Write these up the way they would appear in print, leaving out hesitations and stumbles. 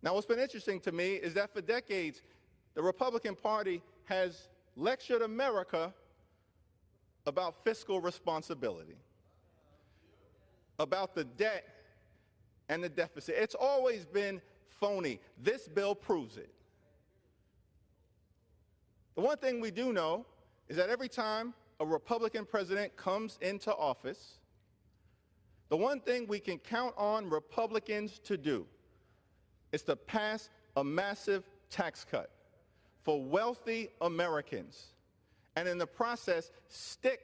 Now, what's been interesting to me is that for decades, the Republican Party has lectured America about fiscal responsibility, about the debt and the deficit. It's always been phony. This bill proves it. The one thing we do know is that every time a Republican president comes into office, the one thing we can count on Republicans to do is to pass a massive tax cut for wealthy Americans, and in the process, stick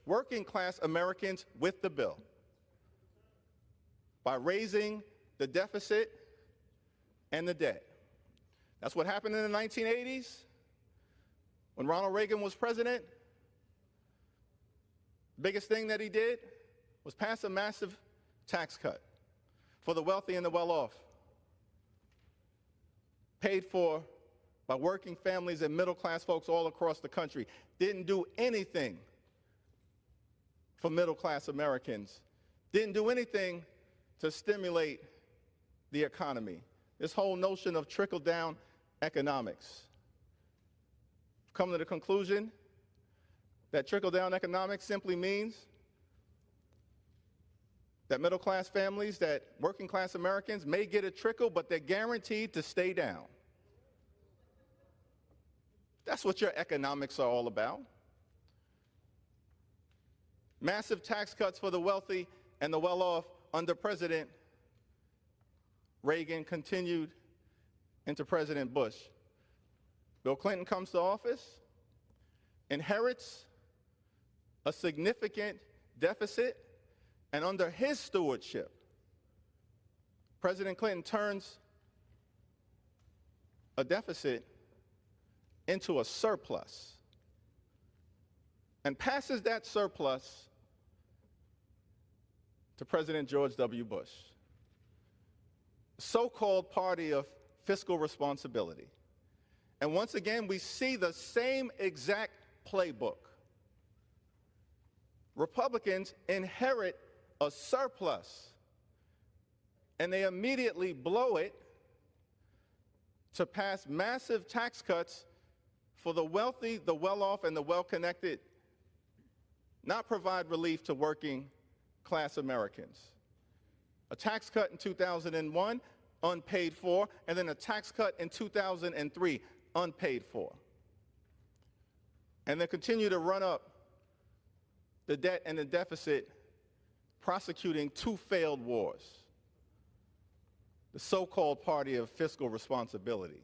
working class Americans with the bill by raising the deficit and the debt. That's what happened in the 1980s when Ronald Reagan was president. The biggest thing that he did was pass a massive tax cut for the wealthy and the well-off, paid for by working families and middle-class folks all across the country. Didn't do anything for middle-class Americans. Didn't do anything to stimulate the economy. This whole notion of trickle-down economics. Come to the conclusion that trickle-down economics simply means that middle-class families, that working-class Americans may get a trickle, but they're guaranteed to stay down. That's what your economics are all about. Massive tax cuts for the wealthy and the well-off under President Reagan continued into President Bush. Bill Clinton comes to office, inherits a significant deficit, and under his stewardship, President Clinton turns a deficit into a surplus and passes that surplus to President George W. Bush, so-called party of fiscal responsibility. And once again, we see the same exact playbook. Republicans inherit a surplus, and they immediately blow it to pass massive tax cuts for the wealthy, the well-off, and the well-connected, not provide relief to working class Americans. A tax cut in 2001, unpaid for, and then a tax cut in 2003, unpaid for. And they continue to run up the debt and the deficit, prosecuting two failed wars. The so-called party of fiscal responsibility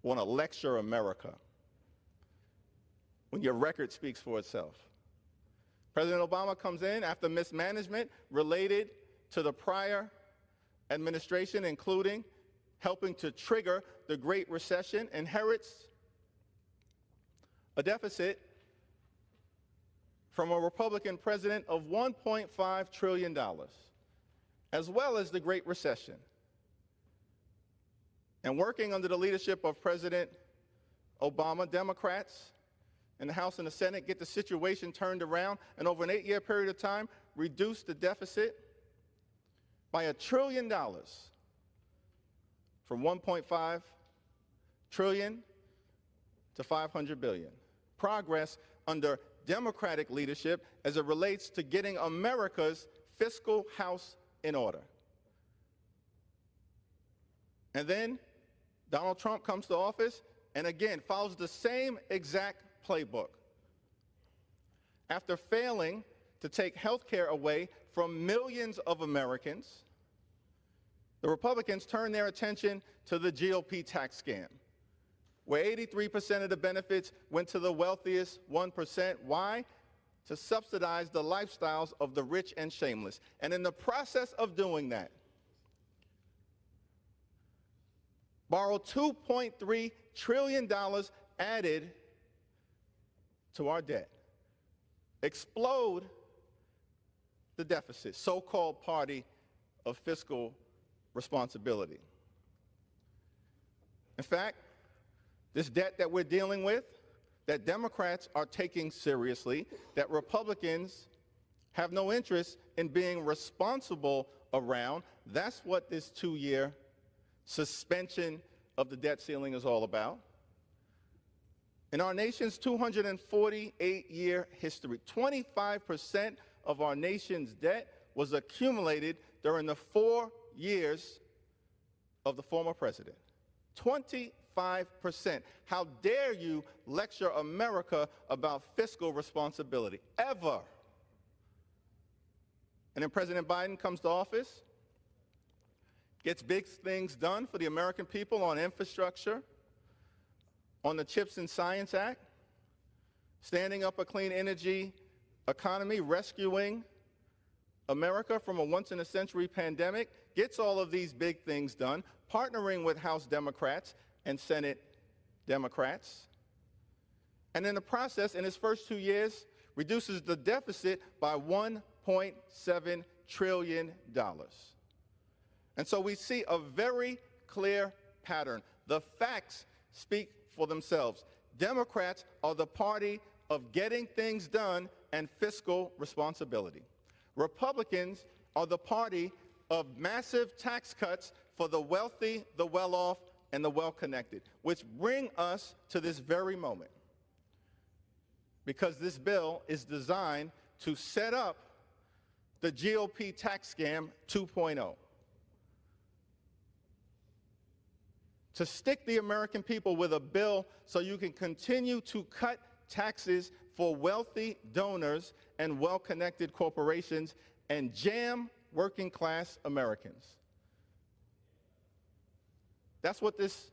want to lecture America when your record speaks for itself. President Obama comes in after mismanagement related to the prior administration, including helping to trigger the Great Recession, inherits a deficit from a Republican president of $1.5 trillion, as well as the Great Recession. And working under the leadership of President Obama, Democrats in the House and the Senate get the situation turned around, and over an 8-year period of time, reduce the deficit by $1 trillion, from 1.5 trillion to 500 billion. Progress under Democratic leadership as it relates to getting America's fiscal house in order. And then Donald Trump comes to office and again follows the same exact playbook. After failing to take health care away from millions of Americans, the Republicans turned their attention to the GOP tax scam, where 83% of the benefits went to the wealthiest 1%. Why? To subsidize the lifestyles of the rich and shameless. And in the process of doing that, borrow $2.3 trillion added to our debt, explode the deficit, so-called party of fiscal responsibility. In fact, this debt that we're dealing with, that Democrats are taking seriously, that Republicans have no interest in being responsible around. That's what this 2-year suspension of the debt ceiling is all about. In our nation's 248-year history, 25% of our nation's debt was accumulated during the 4 years of the former president. 25%. How dare you lecture America about fiscal responsibility, ever? And then President Biden comes to office, gets big things done for the American people on infrastructure, on the CHIPS and Science Act, standing up a clean energy economy, rescuing America from a once-in-a-century pandemic, gets all of these big things done, partnering with House Democrats and Senate Democrats. And in the process, in his first 2 years, reduces the deficit by $1.7 trillion. And so we see a very clear pattern. The facts speak for themselves. Democrats are the party of getting things done and fiscal responsibility. Republicans are the party of massive tax cuts for the wealthy, the well-off, and the well-connected, which bring us to this very moment. Because this bill is designed to set up the GOP tax scam 2.0. To stick the American people with a bill so you can continue to cut taxes for wealthy donors and well-connected corporations and jam working-class Americans. That's what this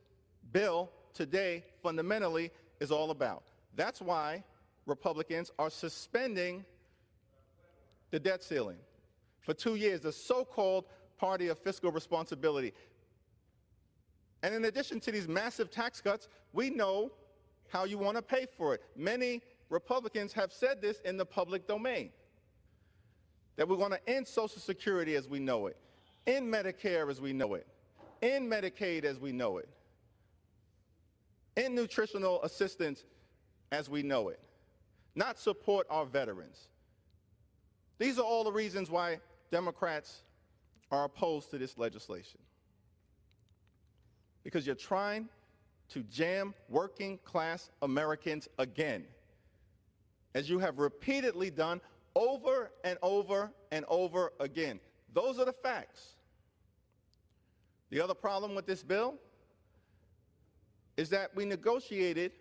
bill today fundamentally is all about. That's why Republicans are suspending the debt ceiling for 2 years, the so-called party of fiscal responsibility. And in addition to these massive tax cuts, we know how you want to pay for it. Many Republicans have said this in the public domain, that we're going to end Social Security as we know it, end Medicare as we know it, end Medicaid as we know it, end nutritional assistance as we know it, not support our veterans. These are all the reasons why Democrats are opposed to this legislation. Because you're trying to jam working-class Americans again, as you have repeatedly done over and over and over again. Those are the facts. The other problem with this bill is that we negotiated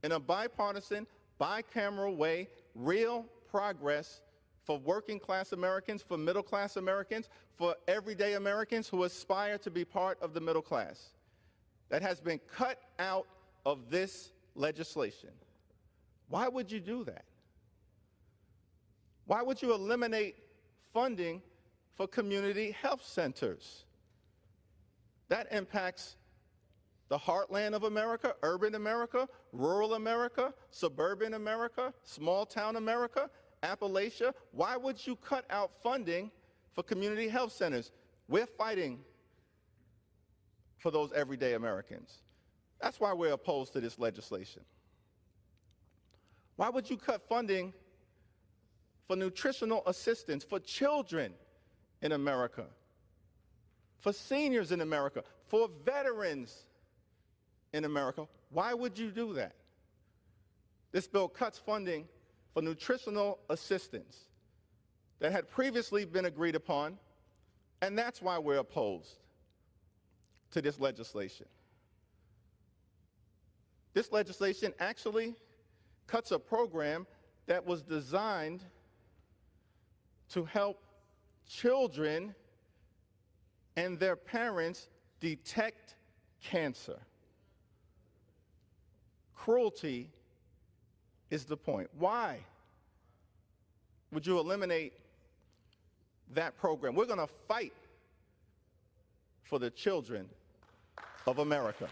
in a bipartisan, bicameral way, real progress for working-class Americans, for middle-class Americans, for everyday Americans who aspire to be part of the middle class. That has been cut out of this legislation. Why would you do that? Why would you eliminate funding for community health centers? That impacts the heartland of America, urban America, rural America, suburban America, small-town America, Appalachia. Why would you cut out funding for community health centers? We're fighting for those everyday Americans. That's why we're opposed to this legislation. Why would you cut funding for nutritional assistance for children in America, for seniors in America, for veterans in America? Why would you do that? This bill cuts funding for nutritional assistance that had previously been agreed upon, and that's why we're opposed to this legislation. This legislation actually cuts a program that was designed to help children and their parents detect cancer. Cruelty is the point. Why would you eliminate that program? We're going to fight for the children of America.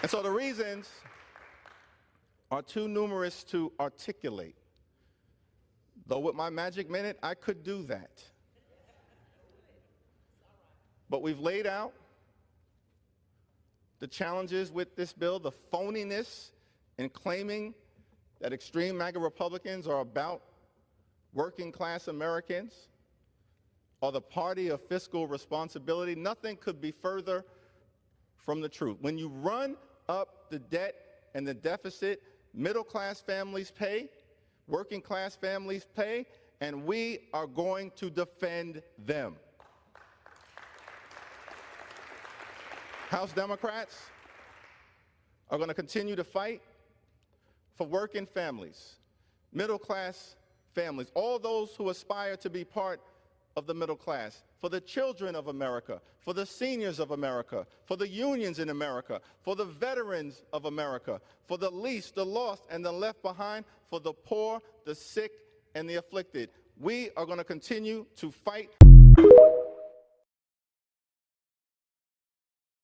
And so the reasons are too numerous to articulate. Though with my magic minute, I could do that. But we've laid out the challenges with this bill, the phoniness in claiming that extreme MAGA Republicans are about working class Americans are the party of fiscal responsibility. Nothing could be further from the truth. When you run up the debt and the deficit, middle class families pay, working class families pay, and we are going to defend them. House Democrats are going to continue to fight for working families, middle class families, all those who aspire to be part of the middle class, for the children of America, for the seniors of America, for the unions in America, for the veterans of America, for the least, the lost, and the left behind, for the poor, the sick, and the afflicted. We are going to continue to fight.